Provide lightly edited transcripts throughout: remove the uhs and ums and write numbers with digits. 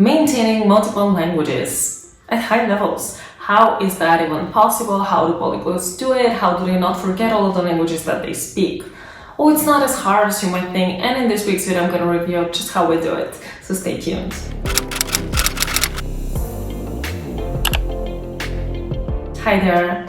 Maintaining multiple languages at high levels. How is that even possible? How do polyglots do it? How do they not forget all of the languages that they speak? Oh, it's not as hard as you might think, and in this week's video I'm going to review just how we do it, so stay tuned. Hi there,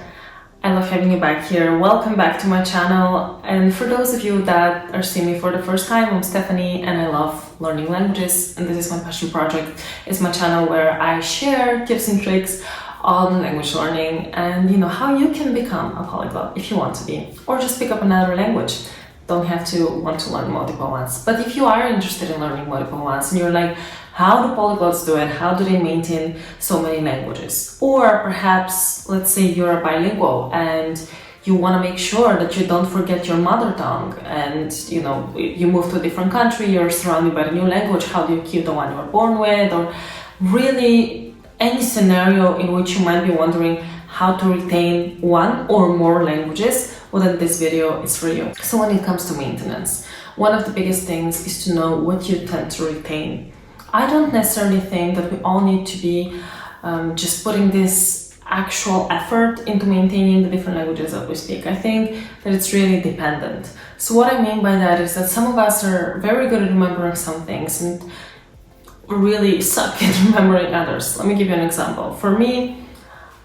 I love having you back here. Welcome back to my channel, and for those of you that are seeing me for the first time, I'm Stephanie and I love learning languages, and this is my passion project. It's my channel where I share tips and tricks on language learning and how you can become a polyglot if you want to be, or just pick up another language. Don't have to want to learn multiple ones, but if you are interested in learning multiple ones and you're like, how do polyglots do it? How do they maintain so many languages? Or perhaps, let's say you're a bilingual and you want to make sure that you don't forget your mother tongue, and you move to a different country, you're surrounded by a new language. How do you keep the one you were born with? Or really any scenario in which you might be wondering how to retain one or more languages, well, then this video is for you. So when it comes to maintenance, one of the biggest things is to know what you tend to retain. I don't necessarily think that we all need to be just putting this actual effort into maintaining the different languages that we speak. I think that it's really dependent. So what I mean by that is that some of us are very good at remembering some things and really suck at remembering others. Let me give you an example. For me,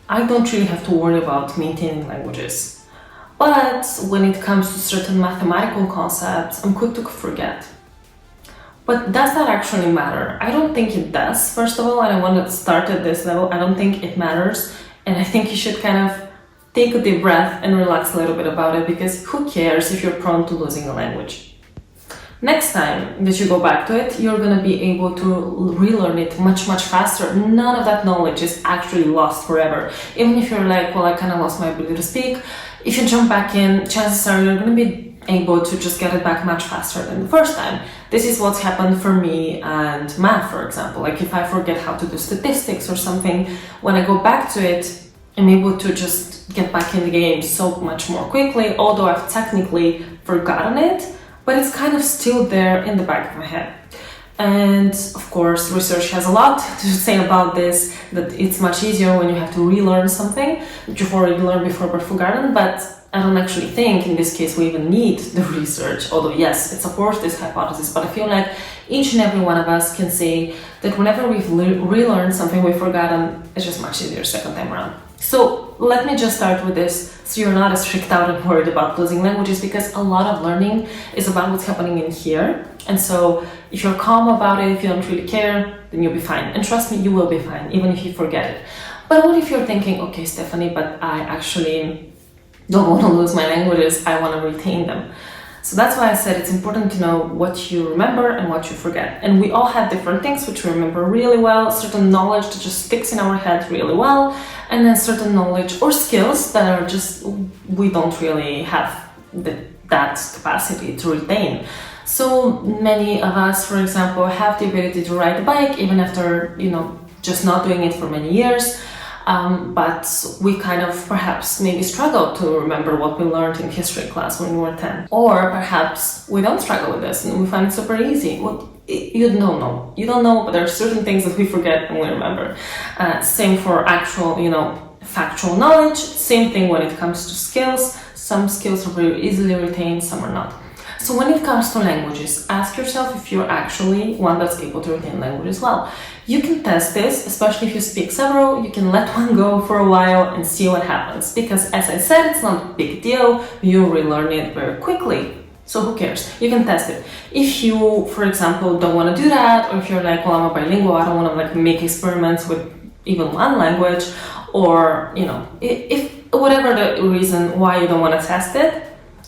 I don't really have to worry about maintaining languages. But when it comes to certain mathematical concepts, I'm quick to forget. But does that actually matter? I don't think it does, first of all, and I want to start at this level. I don't think it matters, and I think you should kind of take a deep breath and relax a little bit about it, because who cares if you're prone to losing a language? Next time that you go back to it, you're going to be able to relearn it much faster. None of that knowledge is actually lost forever. Even if you're like, well, I kind of lost my ability to speak, if you jump back in, chances are you're going to be able to just get it back much faster than the first time. This is what's happened for me and math, for example. Like if I forget how to do statistics or something, when I go back to it, I'm able to just get back in the game so much more quickly, although I've technically forgotten it, but it's kind of still there in the back of my head. And of course, research has a lot to say about this, that it's much easier when you have to relearn something that you've already learned before but forgotten, but I don't actually think in this case we even need the research, although yes, it supports this hypothesis, but I feel like each and every one of us can say that whenever we've relearned something we've forgotten, it's just much easier second time around. So let me just start with this, so you're not as freaked out and worried about losing languages, because a lot of learning is about what's happening in here. And so if you're calm about it, if you don't really care, then you'll be fine. And trust me, you will be fine, even if you forget it. But what if you're thinking, okay, Stephanie, but I actually don't want to lose my languages, I want to retain them. So that's why I said it's important to know what you remember and what you forget. And we all have different things which we remember really well, certain knowledge that just sticks in our head really well, and then certain knowledge or skills that are just, we don't really have that capacity to retain. So many of us, for example, have the ability to ride a bike even after, just not doing it for many years. But we kind of perhaps maybe struggle to remember what we learned in history class when we were 10. Or perhaps we don't struggle with this and we find it super easy. Well, you don't know, but there are certain things that we forget and we remember. Same for actual, factual knowledge. Same thing when it comes to skills. Some skills are very easily retained, some are not. So when it comes to languages, ask yourself if you're actually one that's able to retain language as well. You can test this, especially if you speak several. You can let one go for a while and see what happens, because as I said, it's not a big deal. You relearn it very quickly. So who cares? You can test it. If you, for example, don't want to do that, or if you're like, well, I'm a bilingual, I don't want to make experiments with even one language, or if whatever the reason why you don't want to test it,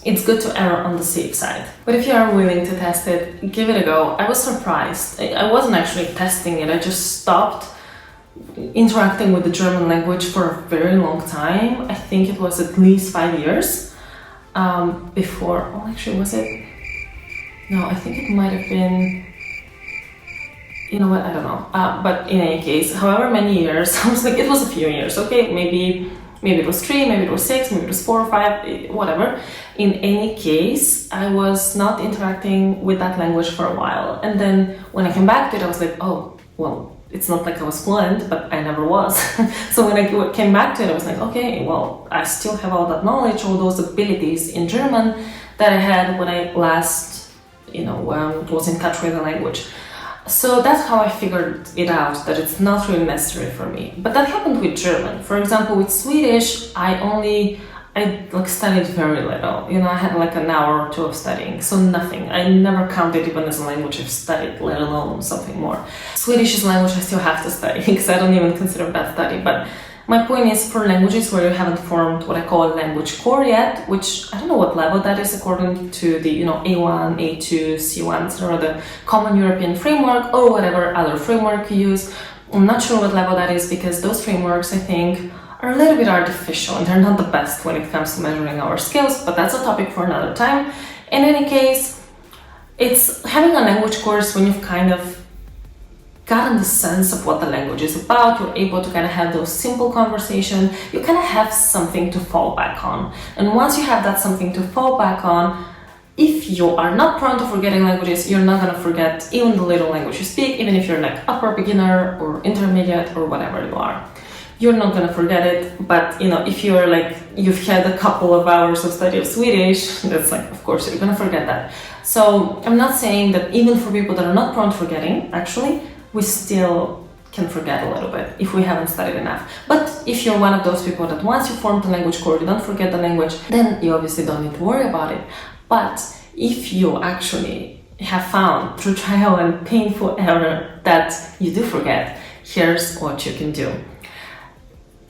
it's good to err on the safe side. But if you are willing to test it, give it a go. I was surprised. I wasn't actually testing it. I just stopped interacting with the German language for a very long time. I think it was at least 5 years before. Oh, actually, was it? No, I think it might have been. You know what? I don't know. But in any case, however many years, I was like, it was a few years. Okay, maybe it was 3, maybe it was 6, maybe it was 4 or 5, whatever. In any case, I was not interacting with that language for a while. And then when I came back to it, I was like, oh, well, it's not like I was fluent, but I never was. So when I came back to it, I was like, okay, well, I still have all that knowledge, all those abilities in German that I had when I last, was in touch with the language. So that's how I figured it out, that it's not really necessary for me. But that happened with German. For example, with Swedish, I studied very little. I had like an hour or two of studying, so nothing. I never counted even as a language I've studied, let alone something more. Swedish is a language I still have to study because I don't even consider that study. But my point is, for languages where you haven't formed what I call a language core yet, which I don't know what level that is according to the A1, A2, C1, etc., the Common European Framework or whatever other framework you use. I'm not sure what level that is because those frameworks, I think, are a little bit artificial and they're not the best when it comes to measuring our skills, but that's a topic for another time. In any case, it's having a language course when you've kind of gotten the sense of what the language is about, you're able to kind of have those simple conversations, you kind of have something to fall back on. And once you have that something to fall back on, if you are not prone to forgetting languages, you're not going to forget even the little language you speak, even if you're like upper beginner or intermediate or whatever you are. You're not going to forget it, but if you're like, you've had a couple of hours of study of Swedish, that's like, of course, you're going to forget that. So I'm not saying that even for people that are not prone to forgetting, actually, we still can forget a little bit if we haven't studied enough. But if you're one of those people that once you form the language core, you don't forget the language, then you obviously don't need to worry about it. But if you actually have found through trial and painful error that you do forget, here's what you can do.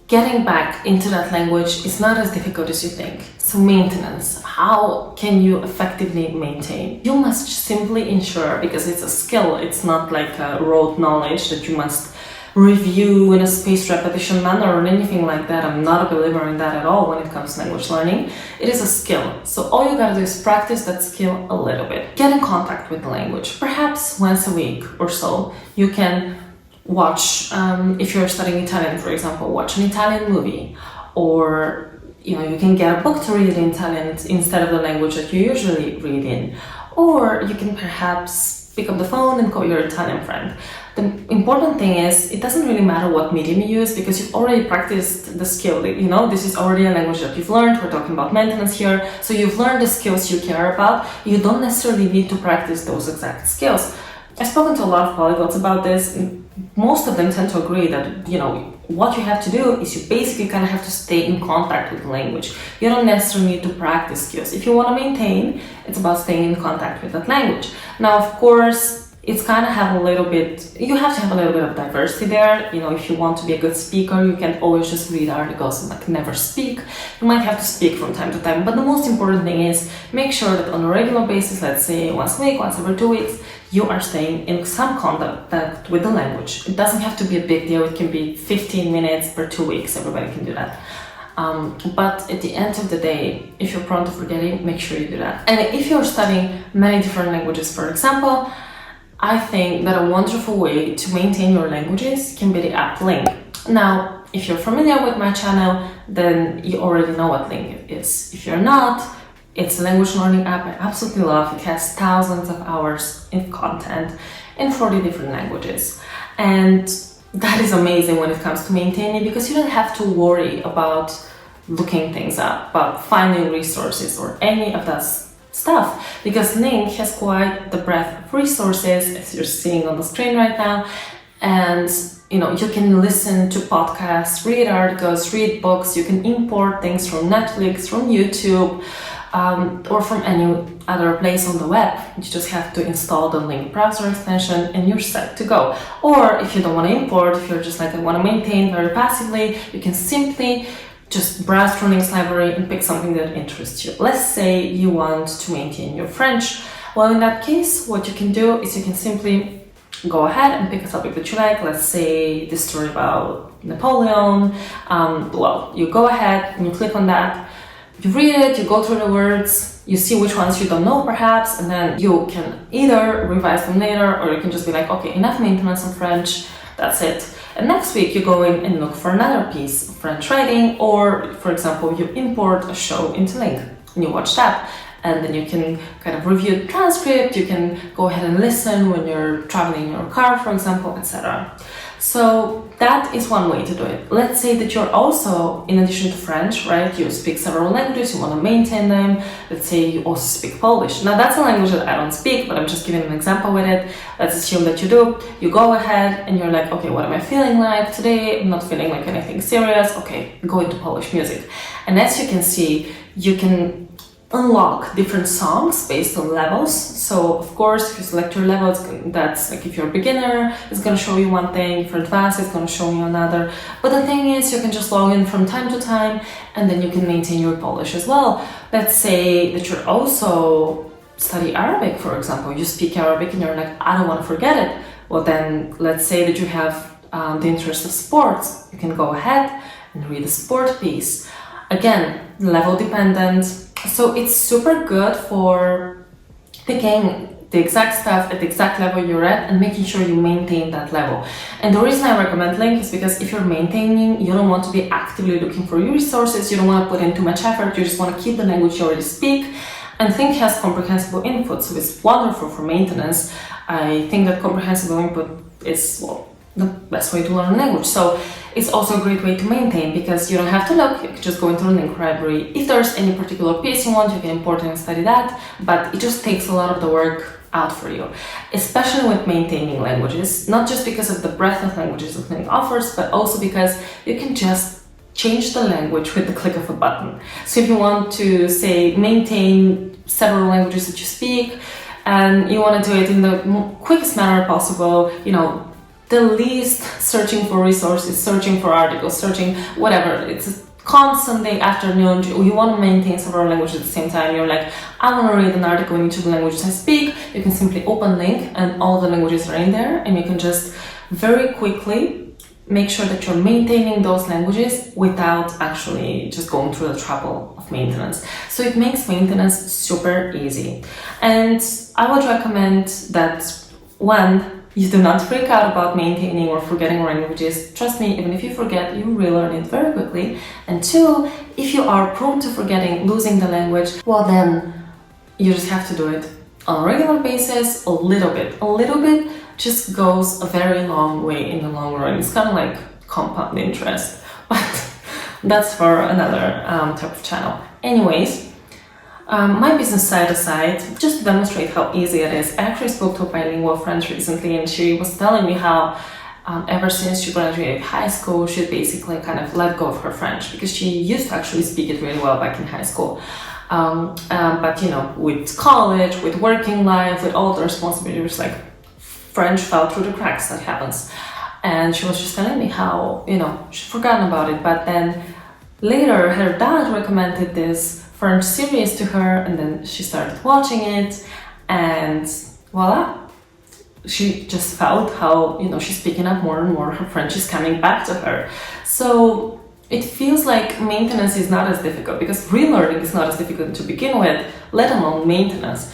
Getting back into that language is not as difficult as you think. So maintenance, how can you effectively maintain? You must simply ensure, because it's a skill, it's not like a rote knowledge that you must review in a spaced repetition manner or anything like that. I'm not a believer in that at all when it comes to language learning. It is a skill. So all you gotta do is practice that skill a little bit. Get in contact with the language. Perhaps once a week or so, you can watch, if you're studying Italian, for example, watch an Italian movie, or you can get a book to read in Italian instead of the language that you usually read in, or you can perhaps pick up the phone and call your Italian friend. The important thing is, it doesn't really matter what medium you use because you've already practiced the skill. This is already a language that you've learned. We're talking about maintenance here, so you've learned the skills you care about. You don't necessarily need to practice those exact skills. I've spoken to a lot of polyglots about this, and most of them tend to agree that, what you have to do is you basically kind of have to stay in contact with the language. You don't necessarily need to practice skills. If you want to maintain, it's about staying in contact with that language. Now, of course, it's kind of you have to have a little bit of diversity there. If you want to be a good speaker, you can't always just read articles and never speak. You might have to speak from time to time, but the most important thing is make sure that on a regular basis, let's say once a week, once every 2 weeks, you are staying in some contact with the language. It doesn't have to be a big deal. It can be 15 minutes per 2 weeks. Everybody can do that. But at the end of the day, if you're prone to forgetting, make sure you do that. And if you're studying many different languages, for example, I think that a wonderful way to maintain your languages can be the app LingQ. Now, if you're familiar with my channel, then you already know what LingQ is. If you're not, it's a language learning app I absolutely love. It has thousands of hours of content in 40 different languages. And that is amazing when it comes to maintaining, because you don't have to worry about looking things up, about finding resources or any of that stuff, because LingQ has quite the breadth of resources, as you're seeing on the screen right now. And you can listen to podcasts, read articles, read books, you can import things from Netflix, from YouTube, or from any other place on the web. You just have to install the LingQ browser extension and you're set to go. Or if you don't want to import, if you're just like, I want to maintain very passively, you can simply just browse through LingQ's library and pick something that interests you. Let's say you want to maintain your French. Well, in that case, what you can do is you can simply go ahead and pick a topic that you like. Let's say the story about Napoleon. You go ahead and you click on that. You read it, you go through the words, you see which ones you don't know perhaps, and then you can either revise them later, or you can just be like, okay, enough maintenance on French, that's it. And next week you go in and look for another piece of French writing, or for example, you import a show into LingQ and you watch that. And then you can kind of review the transcript, you can go ahead and listen when you're traveling in your car, for example, etc. So that is one way to do it. Let's say that you're also, in addition to French, right, you speak several languages, you want to maintain them. Let's say you also speak Polish. Now that's a language that I don't speak, but I'm just giving an example with it. Let's assume that you do. You go ahead and you're like, okay, what am I feeling like today? I'm not feeling like anything serious. Okay, go into Polish music. And as you can see, you can unlock different songs based on levels. So of course, if you select your level, that's like if you're a beginner, it's going to show you one thing. If you're advanced, it's going to show you another. But the thing is, you can just log in from time to time, and then you can maintain your Polish as well. Let's say that you're also study Arabic, for example. You speak Arabic and you're like, I don't want to forget it. Well, then let's say that you have the interest of sports. You can go ahead and read a sport piece. Again, level dependent. So it's super good for picking the exact stuff at the exact level you're at and making sure you maintain that level. And the reason I recommend LingQ is because if you're maintaining, you don't want to be actively looking for your resources, you don't want to put in too much effort, you just want to keep the language you already speak. And LingQ has comprehensible input, so it's wonderful for maintenance. I think that comprehensible input is, well, the best way to learn a language. So it's also a great way to maintain because you don't have to look, you can just go into the LingQ library. If there's any particular piece you want, you can import and study that, but it just takes a lot of the work out for you, especially with maintaining languages, not just because of the breadth of languages that LingQ offers, but also because you can just change the language with the click of a button. So if you want to, say, maintain several languages that you speak, and you want to do it in the quickest manner possible, you know, the least searching for resources, searching for articles, searching whatever. It's a constant day afternoon. You want to maintain several languages at the same time. You're like, I want to read an article in each of the languages I speak. You can simply open LingQ and all the languages are in there, and you can just very quickly make sure that you're maintaining those languages without actually just going through the trouble of maintenance. So it makes maintenance super easy. And I would recommend that, one, you do not freak out about maintaining or forgetting languages. Trust me, even if you forget, you relearn it very quickly. And two, if you are prone to forgetting, losing the language, well then, you just have to do it on a regular basis, a little bit. A little bit just goes a very long way in the long run. It's kind of like compound interest, but that's for another type of channel. Anyways, my business side aside, just to demonstrate how easy it is, I actually spoke to a bilingual friend recently and she was telling me how ever since she graduated high school, she basically kind of let go of her French because she used to actually speak it really well back in high school. But you know, with college, with working life, with all the responsibilities, like French fell through the cracks, that happens. And she was just telling me how, you know, she'd forgotten about it, but then later her dad recommended this French series to her, and then she started watching it, and voila, she just felt how, you know, she's picking up more and more, her French is coming back to her. So it feels like maintenance is not as difficult because relearning is not as difficult to begin with, let alone maintenance.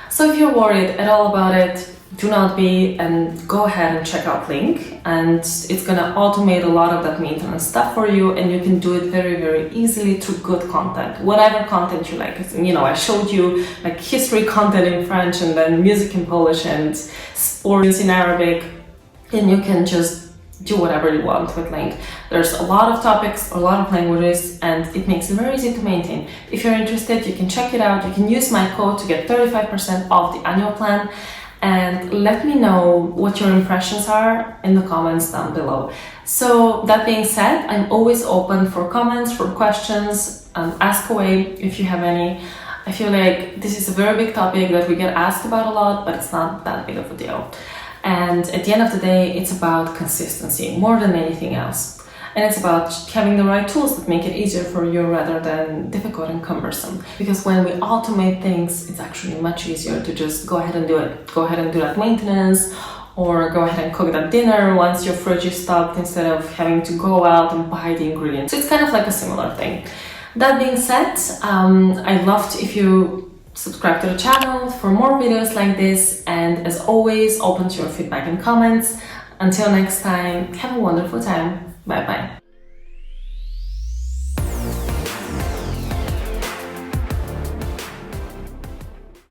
So if you're worried at all about it, do not be, and go ahead and check out LingQ, and it's gonna automate a lot of that maintenance stuff for you, and you can do it very, very easily through good content, whatever content you like. You know, I showed you like history content in French and then music in Polish and sports in Arabic, and you can just do whatever you want with LingQ. There's a lot of topics, a lot of languages, and it makes it very easy to maintain. If you're interested, you can check it out. You can use my code to get 35% off the annual plan. And let me know what your impressions are in the comments down below. So that being said, I'm always open for comments, for questions, ask away if you have any. I feel like this is a very big topic that we get asked about a lot, but it's not that big of a deal. And at the end of the day, it's about consistency more than anything else. And it's about having the right tools that make it easier for you rather than difficult and cumbersome. Because when we automate things, it's actually much easier to just go ahead and do it. Go ahead and do that maintenance, or go ahead and cook that dinner once your fridge is stocked instead of having to go out and buy the ingredients. So it's kind of like a similar thing. That being said, I'd love to if you subscribe to the channel for more videos like this, and as always, open to your feedback and comments. Until next time, have a wonderful time. Bye bye.